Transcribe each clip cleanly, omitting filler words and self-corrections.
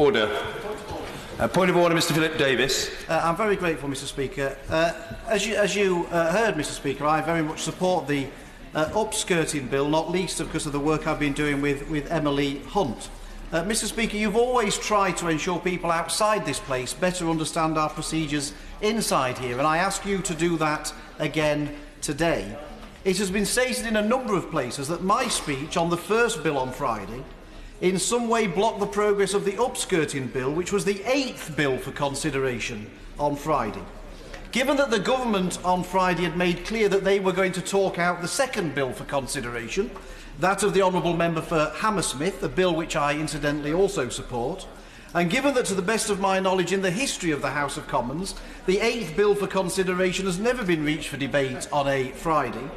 Order. Point of order, Mr. Philip Davies. I'm very grateful, Mr. Speaker. As you heard, Mr. Speaker, I very much support the upskirting bill, not least because of the work I've been doing with Emily Hunt. Mr. Speaker, you've always tried to ensure people outside this place better understand our procedures inside here, and I ask you to do that again today. It has been stated in a number of places that my speech on the first bill on Friday in some way blocked the progress of the upskirting bill, which was the 8th bill for consideration on Friday. Given that the government on Friday had made clear that they were going to talk out the second bill for consideration, that of the Honourable Member for Hammersmith, a bill which I incidentally also support, and given that to the best of my knowledge in the history of the House of Commons, the 8th bill for consideration has never been reached for debate on a Friday,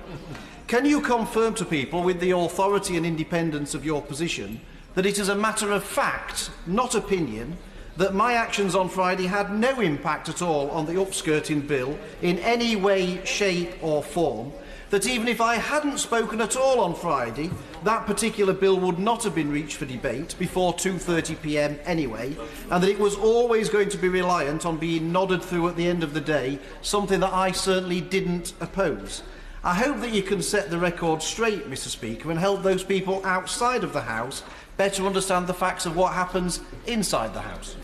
can you confirm to people with the authority and independence of your position that it is a matter of fact, not opinion, that my actions on Friday had no impact at all on the upskirting bill in any way, shape or form, that even if I hadn't spoken at all on Friday, that particular bill would not have been reached for debate before 2:30 p.m. anyway, and that it was always going to be reliant on being nodded through at the end of the day, something that I certainly didn't oppose. I hope that you can set the record straight, Mr. Speaker, and help those people outside of the House better understand the facts of what happens inside the House.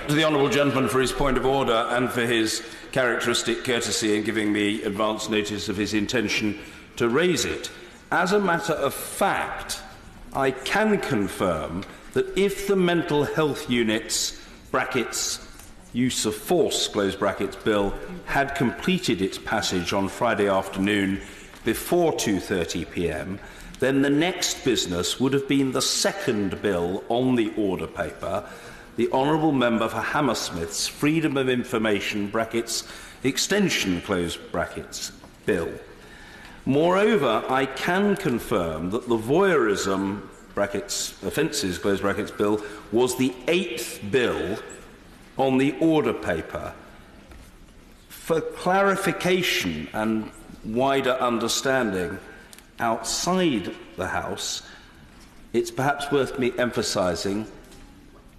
To the honourable gentleman for his point of order and for his characteristic courtesy in giving me advance notice of his intention to raise it. As a matter of fact, I can confirm that if the mental health unit's (brackets use of force) close brackets bill had completed its passage on Friday afternoon before 2:30 p.m, then the next business would have been the second bill on the order paper, the Honourable Member for Hammersmith's Freedom of Information (brackets extension close brackets) bill. Moreover, I can confirm that the Voyeurism (brackets Offences close brackets) bill was the 8th bill on the order paper. For clarification and wider understanding outside the House, it's perhaps worth me emphasising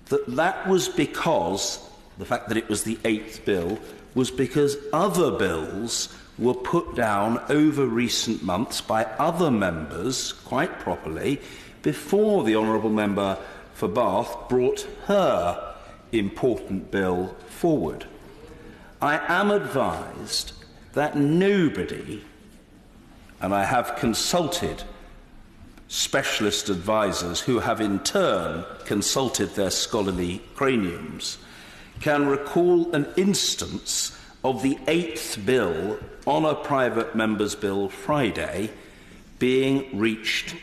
that was because the fact that it was the 8th bill was because other bills were put down over recent months by other members, quite properly, before the Honourable Member for Bath brought her important bill forward. I am advised that nobody, and I have consulted specialist advisers who have in turn consulted their scholarly craniums, can recall an instance of the 8th bill on a private member's bill Friday being reached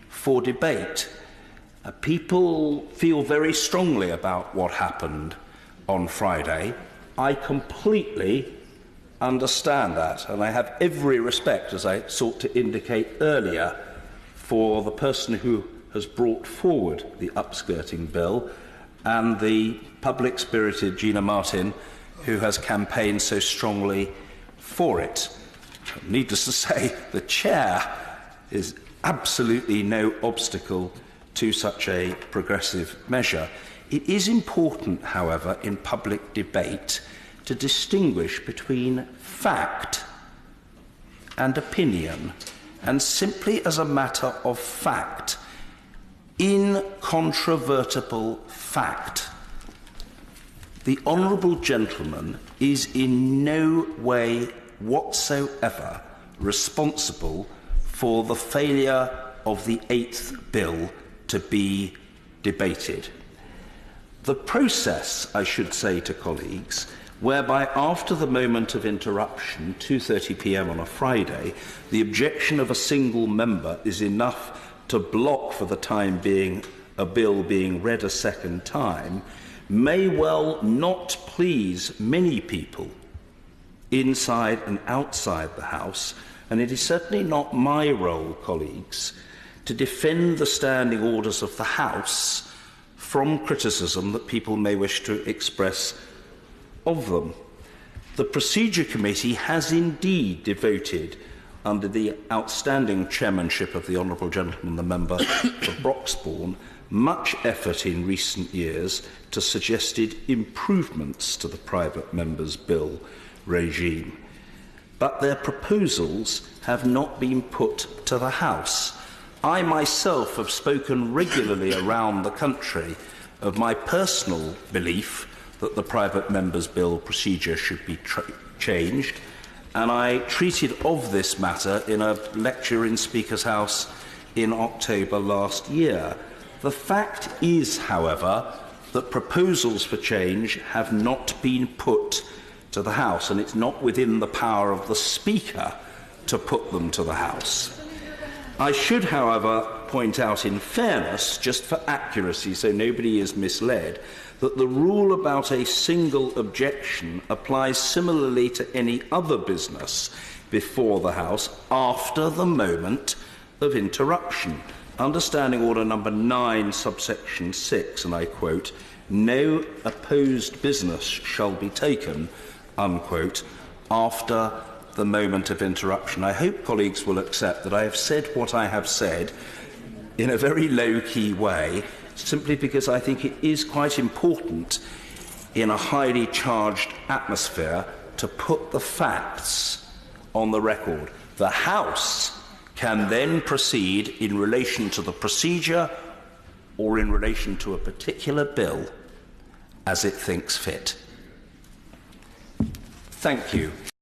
for debate. People feel very strongly about what happened on Friday. I completely understand that, and I have every respect, as I sought to indicate earlier, for the person who has brought forward the upskirting bill and the public-spirited Gina Martin, who has campaigned so strongly for it. Needless to say, the chair is absolutely no obstacle to such a progressive measure. It is important, however, in public debate to distinguish between fact and opinion, and simply as a matter of fact, incontrovertible fact, the honourable gentleman is in no way whatsoever responsible for the failure of the 8th bill to be debated. The process, I should say to colleagues, whereby after the moment of interruption, 2:30 p.m. on a Friday, the objection of a single member is enough to block for the time being a bill being read a second time, may well not please many people inside and outside the House, and it is certainly not my role, colleagues, to defend the standing orders of the House from criticism that people may wish to express of them. The Procedure Committee has indeed devoted, under the outstanding chairmanship of the Honourable Gentleman, the member for Broxbourne, much effort in recent years to suggested improvements to the private members' bill regime, but their proposals have not been put to the House. I myself have spoken regularly around the country of my personal belief that the private members' bill procedure should be changed, and I treated of this matter in a lecture in Speaker's House in October last year. The fact is, however, that proposals for change have not been put to the House, and it's not within the power of the Speaker to put them to the House. I should, however, point out in fairness, just for accuracy, so nobody is misled, that the rule about a single objection applies similarly to any other business before the House after the moment of interruption. Understanding Order number 9, subsection 6, and I quote, "No opposed business shall be taken," unquote, after the moment of interruption. I hope colleagues will accept that I have said what I have said in a very low-key way, simply because I think it is quite important in a highly charged atmosphere to put the facts on the record. The House can then proceed in relation to the procedure or in relation to a particular bill as it thinks fit. Thank you.